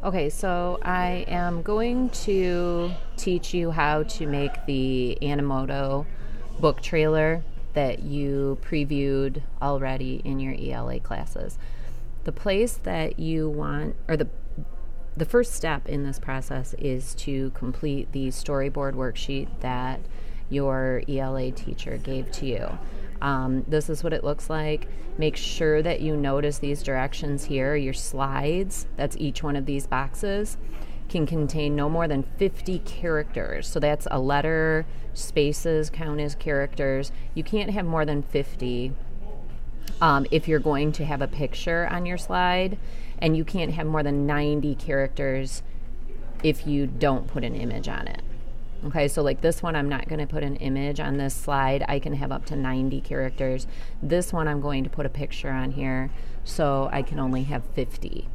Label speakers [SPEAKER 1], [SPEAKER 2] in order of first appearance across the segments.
[SPEAKER 1] Okay, so I am going to teach you how to make the Animoto book trailer that you previewed already in your ELA classes. The place that you want, or the first step in this process is to complete the storyboard worksheet that your ELA teacher gave to you. This is what it looks like. Make sure that you notice these directions here. Your slides, that's each one of these boxes, can contain no more than 50 characters. So that's a letter, spaces count as characters. You can't have more than 50 if you're going to have a picture on your slide, and you can't have more than 90 characters if you don't put an image on it. Okay, so like this one, I'm not going to put an image on this slide. I can have up to 90 characters. This one, I'm going to put a picture on here, so I can only have 50.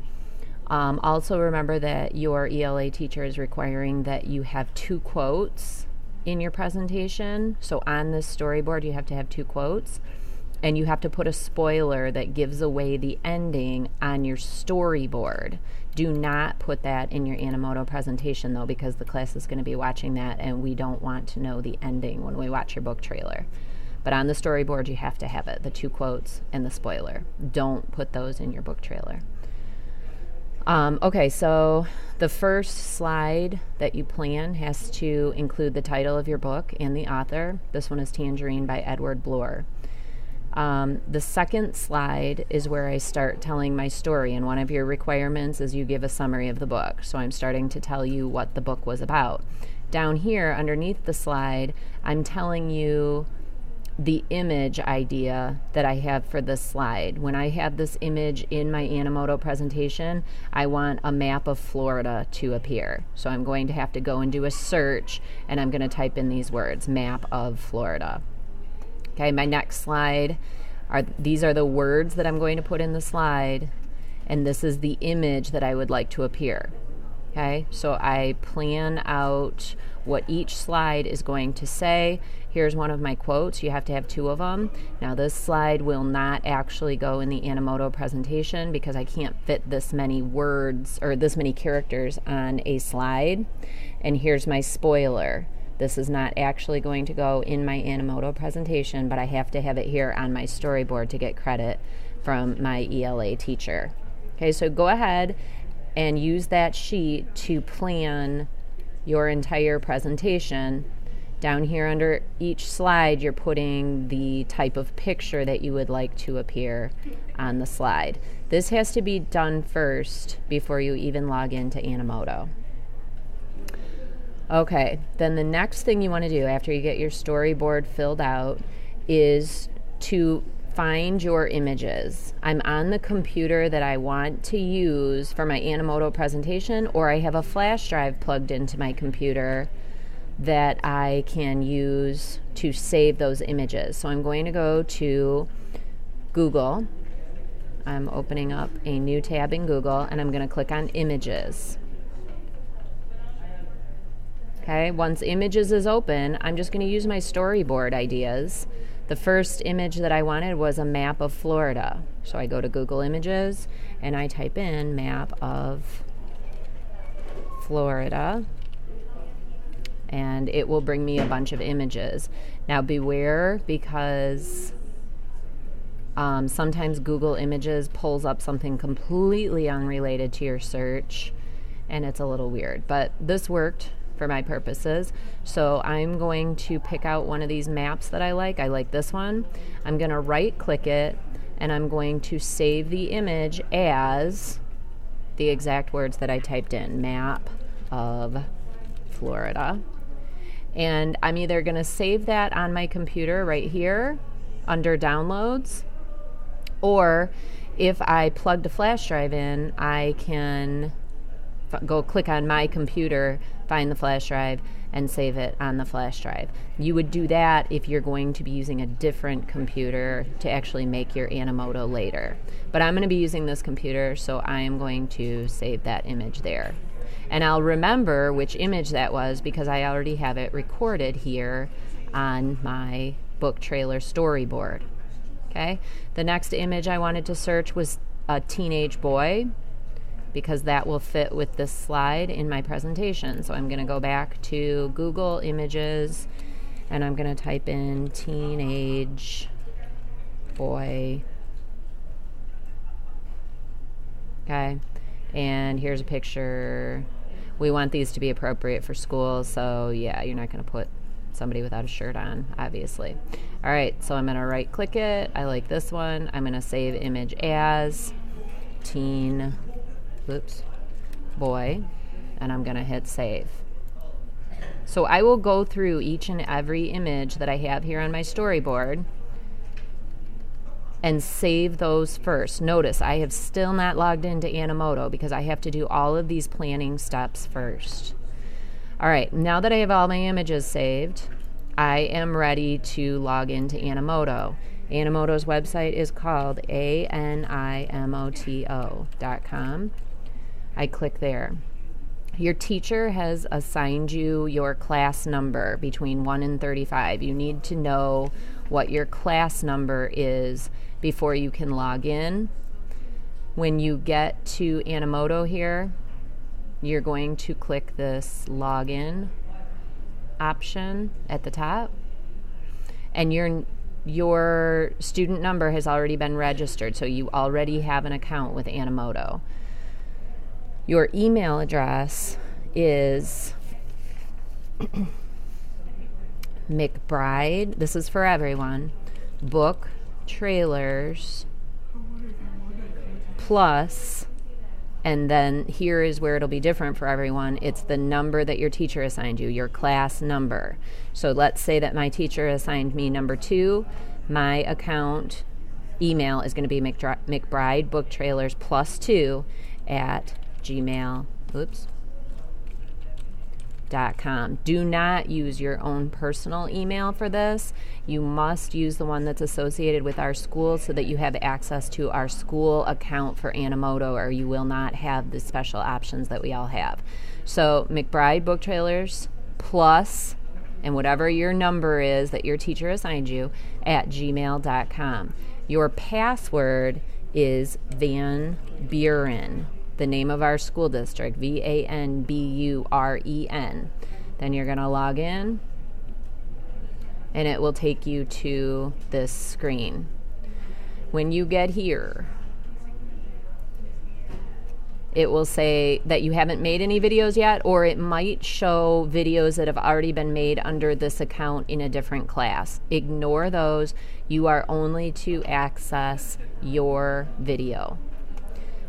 [SPEAKER 1] Also remember that your ELA teacher is requiring that you have 2 quotes in your presentation. So on this storyboard, you have to have 2 quotes. And you have to put a spoiler that gives away the ending on your storyboard. Do not put that in your Animoto presentation, though, because the class is going to be watching that, and we don't want to know the ending when we watch your book trailer. But on the storyboard, you have to have it, the 2 quotes and the spoiler. Don't put those in your book trailer. Okay, so the first slide that you plan has to include the title of your book and the author. This one is Tangerine by Edward Bloor. The second slide is where I start telling my story, and one of your requirements is you give a summary of the book. So I'm starting to tell you what the book was about. Down here, underneath the slide, I'm telling you the image idea that I have for this slide. When I have this image in my Animoto presentation, I want a map of Florida to appear. So I'm going to have to go and do a search, and I'm going to type in these words, map of Florida. Okay, my next slide, these are the words that I'm going to put in the slide, and this is the image that I would like to appear. Okay, so I plan out what each slide is going to say. Here's one of my quotes. You have to have 2 of them. Now this slide will not actually go in the Animoto presentation because I can't fit this many words or this many characters on a slide. And here's my spoiler. This is not actually going to go in my Animoto presentation, but I have to have it here on my storyboard to get credit from my ELA teacher. Okay, so go ahead and use that sheet to plan your entire presentation. Down here under each slide, you're putting the type of picture that you would like to appear on the slide. This has to be done first before you even log into Animoto. Okay, then the next thing you want to do after you get your storyboard filled out is to find your images. I'm on the computer that I want to use for my Animoto presentation, or I have a flash drive plugged into my computer that I can use to save those images. So I'm going to go to Google. I'm opening up a new tab in Google, and I'm going to click on Images. Okay, once Images is open, I'm just going to use my storyboard ideas. The first image that I wanted was a map of Florida. So I go to Google Images and I type in map of Florida, and it will bring me a bunch of images. Now beware, because sometimes Google Images pulls up something completely unrelated to your search, and it's a little weird, but this worked for my purposes. So I'm going to pick out one of these maps that I like. I like this one. I'm going to right click it, and I'm going to save the image as the exact words that I typed in, map of Florida. And I'm either going to save that on my computer right here under downloads, or if I plugged a flash drive in, I can go click on my computer, find the flash drive, and save it on the flash drive. You would do that if you're going to be using a different computer to actually make your Animoto later. But I'm going to be using this computer, so I am going to save that image there. And I'll remember which image that was because I already have it recorded here on my book trailer storyboard. Okay? The next image I wanted to search was a teenage boy. because that will fit with this slide in my presentation. So I'm going to go back to Google Images and I'm going to type in teenage boy. Okay, and here's a picture. We want these to be appropriate for school, so yeah, you're not going to put somebody without a shirt on, obviously. All right, so I'm going to right click it. I like this one. I'm going to save image as teen boy, and I'm going to hit save. So I will go through each and every image that I have here on my storyboard and save those first. Notice I have still not logged into Animoto because I have to do all of these planning steps first. All right, now that I have all my images saved, I am ready to log into Animoto. Animoto's website is called animoto.com. I click there. Your teacher has assigned you your class number between 1 and 35. You need to know what your class number is before you can log in. When you get to Animoto here, you're going to click this login option at the top, and your student number has already been registered, so you already have an account with Animoto. Your email address is McBride, this is for everyone, book trailers plus, and then here is where it'll be different for everyone. It's the number that your teacher assigned you, your class number. So let's say that my teacher assigned me number 2. My account email is going to be McBride book trailers plus 2 at gmail.com. Do not use your own personal email for this. You must use the one that's associated with our school so that you have access to our school account for Animoto, or you will not have the special options that we all have. So McBride book trailers plus, and whatever your number is that your teacher assigned you, at gmail.com. Your password is Van Buren, the name of our school district, VANBUREN. Then you're going to log in, and it will take you to this screen. When you get here, it will say that you haven't made any videos yet, or it might show videos that have already been made under this account in a different class. Ignore those. You are only to access your video.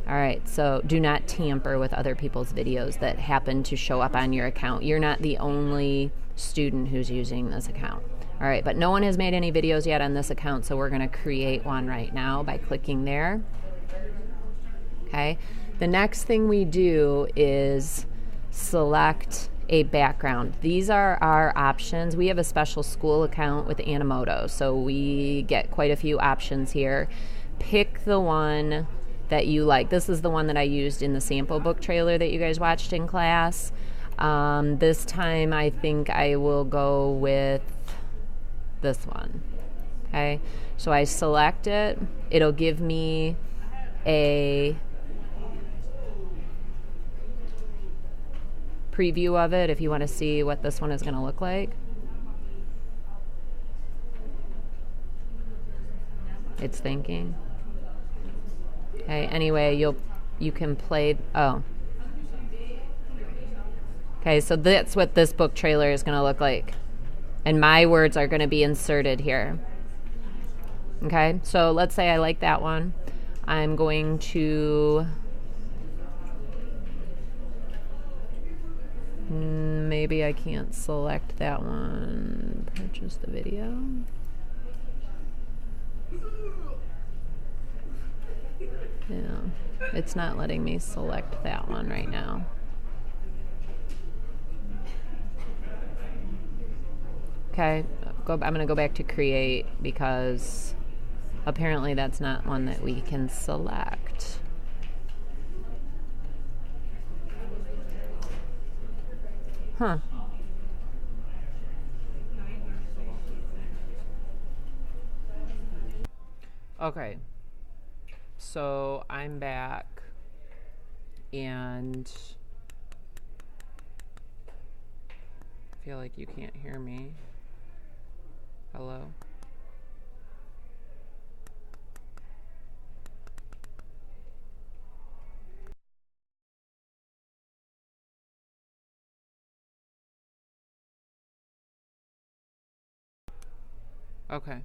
[SPEAKER 1] All right, so do not tamper with other people's videos that happen to show up on your account. You're not the only student who's using this account. All right, but no one has made any videos yet on this account, so we're going to create one right now by clicking there. Okay, the next thing we do is select a background. These are our options. We have a special school account with Animoto, so we get quite a few options here. Pick the one that you like. This is the one that I used in the sample book trailer that you guys watched in class. This time I think I will go with this one. Okay, so I select it. It'll give me a preview of it if you want to see what this one is going to look like. It's thinking. Okay, anyway, you can play, oh. Okay, so that's what this book trailer is going to look like. And my words are going to be inserted here. Okay, so let's say I like that one. I'm going to maybe I can't select that one. Purchase the video. Yeah, it's not letting me select that one right now. Okay, I'm going to go back to create because apparently that's not one that we can select. Huh. Okay. So I'm back And I feel like you can't hear me. Hello? Okay.